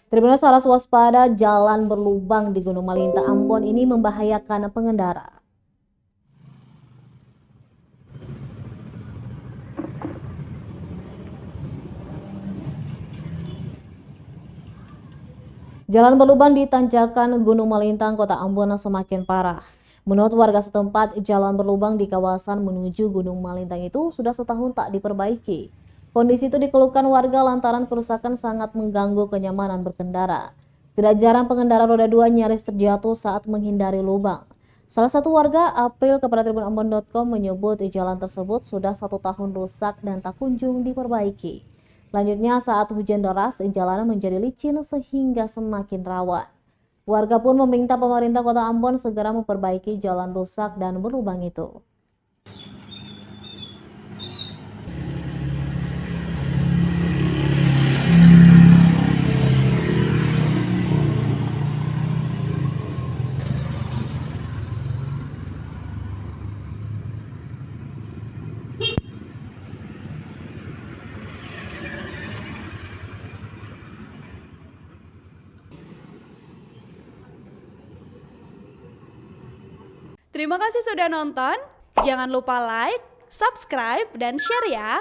Tribunal harus waspada, jalan berlubang di Gunung Malinta, Ambon ini membahayakan pengendara. Jalan berlubang di tanjakan Gunung Malintang, Kota Ambon semakin parah. Menurut warga setempat, jalan berlubang di kawasan menuju Gunung Malintang itu sudah setahun tak diperbaiki. Kondisi itu dikeluhkan warga lantaran kerusakan sangat mengganggu kenyamanan berkendara. Tidak jarang pengendara roda 2 nyaris terjatuh saat menghindari lubang. Salah satu warga, April, kepada tribunambon.com menyebut jalan tersebut sudah 1 tahun rusak dan tak kunjung diperbaiki. Selanjutnya, saat hujan deras, jalanan menjadi licin sehingga semakin rawan. Warga pun meminta pemerintah Kota Ambon segera memperbaiki jalan rusak dan berlubang itu. Terima kasih sudah nonton. Jangan lupa like, subscribe, dan share ya.